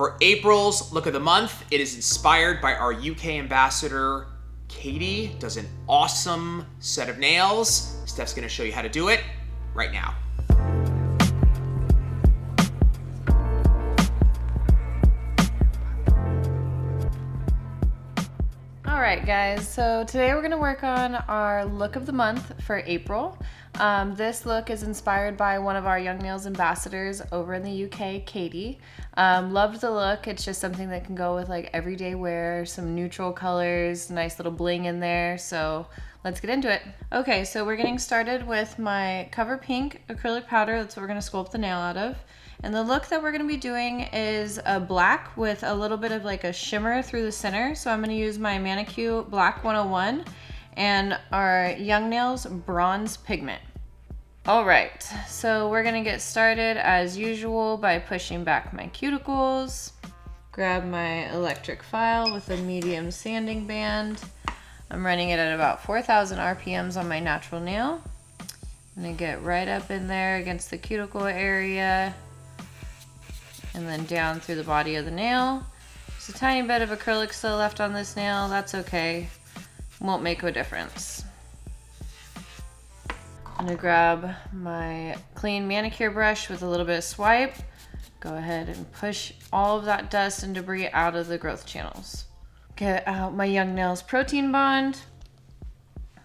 For April's look of the month, it is inspired by our UK ambassador, Katie. Does an awesome set of nails. Steph's gonna show you how to do it right now. Alright guys, so today we're going to work on our look of the month for April. This look is inspired by one of our Young Nails ambassadors over in the UK, Katie. Loved the look. It's just something that can go with like everyday wear, some neutral colors, nice little bling in there. So let's get into it. Okay, so we're getting started with my Cover Pink acrylic powder. That's what we're going to sculpt the nail out of. And the look that we're going to be doing is a black with a little bit of like a shimmer through the center. So I'm going to use my ManiQ Black 101 and our Young Nails Bronze Pigment. All right, so we're going to get started as usual by pushing back my cuticles. Grab my electric file with a medium sanding band. I'm running it at about 4,000 RPMs on my natural nail. I'm going to get right up in there against the cuticle area, and then down through the body of the nail. Just a tiny bit of acrylic still left on this nail. That's okay. Won't make a difference. I'm gonna grab my clean manicure brush with a little bit of swipe. Go ahead and push all of that dust and debris out of the growth channels. Get out my Young Nails Protein Bond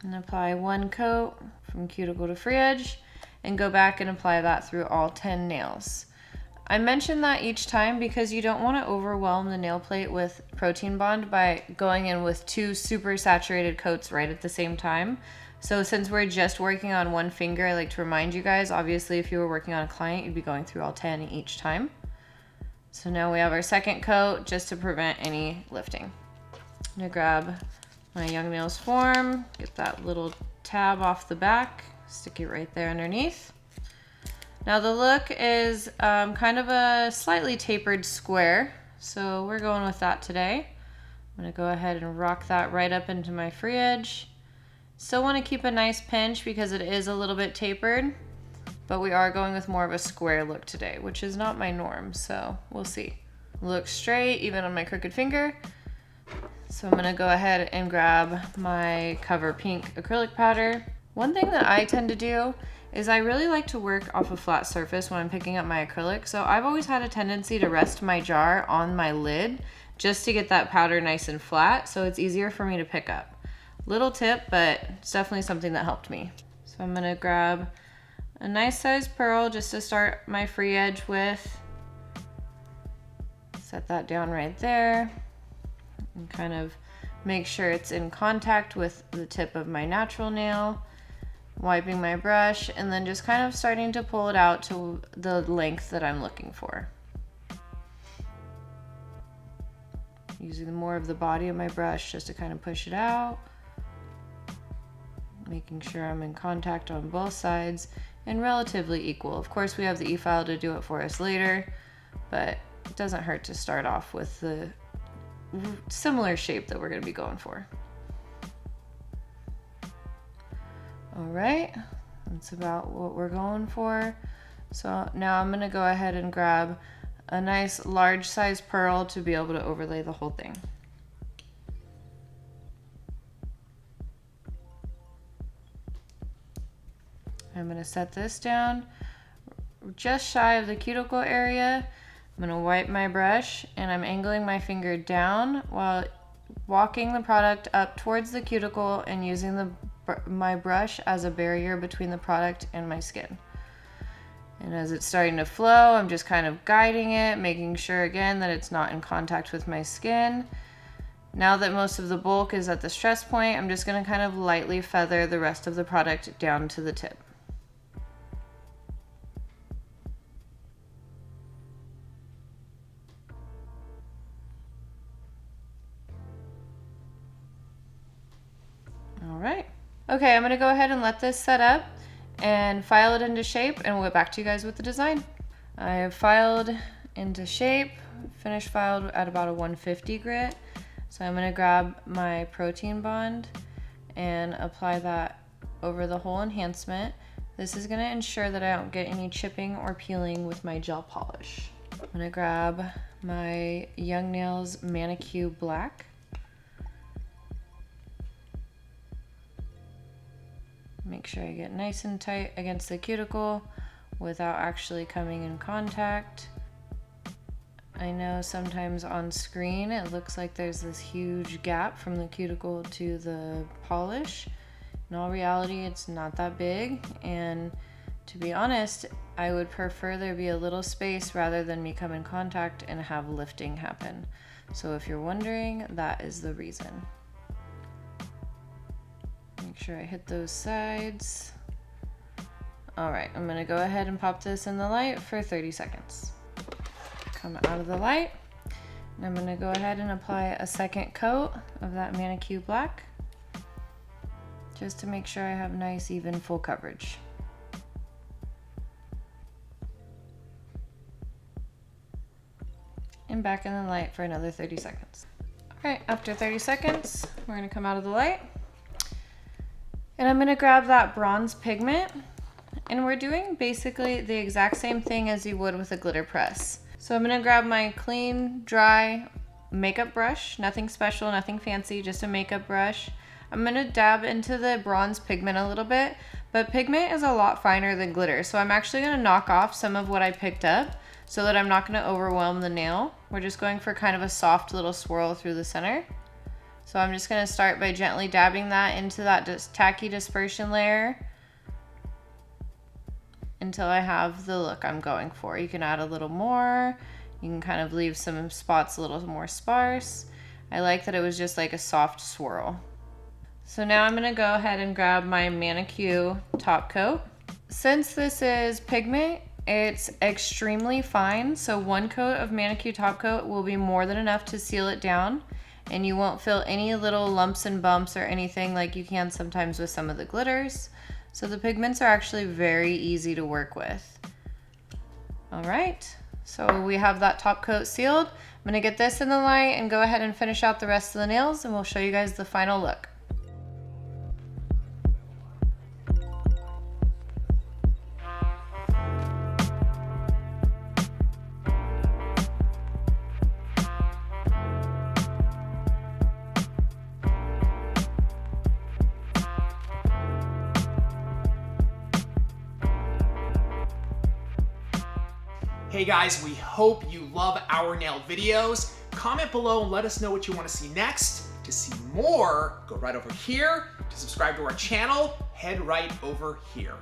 and apply one coat from cuticle to free edge, and go back and apply that through all 10 nails. I mention that each time because you don't want to overwhelm the nail plate with Protein Bond by going in with 2 super saturated coats right at the same time. So since we're just working on one finger, I like to remind you guys, obviously if you were working on a client, you'd be going through all 10 each time. So now we have our second coat just to prevent any lifting. I'm gonna grab my Young Nails form, get that little tab off the back, stick it right there underneath. Now the look is kind of a slightly tapered square, so we're going with that today. I'm gonna go ahead and rock that right up into my free edge. Still wanna keep a nice pinch because it is a little bit tapered, but we are going with more of a square look today, which is not my norm, so we'll see. Look straight, even on my crooked finger. So I'm gonna go ahead and grab my Cover Pink acrylic powder. One thing that I tend to do is I really like to work off a flat surface when I'm picking up my acrylic. So I've always had a tendency to rest my jar on my lid just to get that powder nice and flat so it's easier for me to pick up. Little tip, but it's definitely something that helped me. So I'm gonna grab a nice sized pearl just to start my free edge with. Set that down right there and kind of make sure it's in contact with the tip of my natural nail. Wiping my brush and then just kind of starting to pull it out to the length that I'm looking for. Using more of the body of my brush just to kind of push it out. Making sure I'm in contact on both sides and relatively equal. Of course, we have the e-file to do it for us later, but it doesn't hurt to start off with the similar shape that we're going to be going for. All right, that's about what we're going for. So now I'm gonna go ahead and grab a nice large size pearl to be able to overlay the whole thing. I'm gonna set this down just shy of the cuticle area. I'm gonna wipe my brush and I'm angling my finger down while walking the product up towards the cuticle and using my brush as a barrier between the product and my skin. And as it's starting to flow, I'm just kind of guiding it, making sure again that it's not in contact with my skin. Now that most of the bulk is at the stress point, I'm just going to kind of lightly feather the rest of the product down to the tip. All right. Okay, I'm gonna go ahead and let this set up and file it into shape, and we'll get back to you guys with the design. I have filed into shape, finished filed at about a 150 grit. So I'm gonna grab my Protein Bond and apply that over the whole enhancement. This is gonna ensure that I don't get any chipping or peeling with my gel polish. I'm gonna grab my Young Nails ManiQ Black. Make sure I get nice and tight against the cuticle without actually coming in contact. I know sometimes on screen it looks like there's this huge gap from the cuticle to the polish. In all reality, it's not that big, and to be honest, I would prefer there be a little space rather than me come in contact and have lifting happen. So if you're wondering, that is the reason. Make sure I hit those sides. All right, I'm gonna go ahead and pop this in the light for 30 seconds. Come out of the light, and I'm gonna go ahead and apply a second coat of that ManiQ Black, just to make sure I have nice, even, full coverage. And back in the light for another 30 seconds. All right, after 30 seconds, we're gonna come out of the light. And I'm gonna grab that bronze pigment, and we're doing basically the exact same thing as you would with a glitter press. So I'm gonna grab my clean, dry makeup brush, nothing special, nothing fancy, just a makeup brush. I'm gonna dab into the bronze pigment a little bit, but pigment is a lot finer than glitter, so I'm actually gonna knock off some of what I picked up so that I'm not gonna overwhelm the nail. We're just going for kind of a soft little swirl through the center. So I'm just gonna start by gently dabbing that into that tacky dispersion layer until I have the look I'm going for. You can add a little more. You can kind of leave some spots a little more sparse. I like that it was just like a soft swirl. So now I'm gonna go ahead and grab my ManiQ top coat. Since this is pigment, it's extremely fine, so one coat of ManiQ top coat will be more than enough to seal it down, and you won't feel any little lumps and bumps or anything like you can sometimes with some of the glitters. So the pigments are actually very easy to work with. All right, so we have that top coat sealed. I'm gonna get this in the light and go ahead and finish out the rest of the nails, and we'll show you guys the final look. Hey guys, we hope you love our nail videos. Comment below and let us know what you want to see next. To see more, go right over here. To subscribe to our channel, head right over here.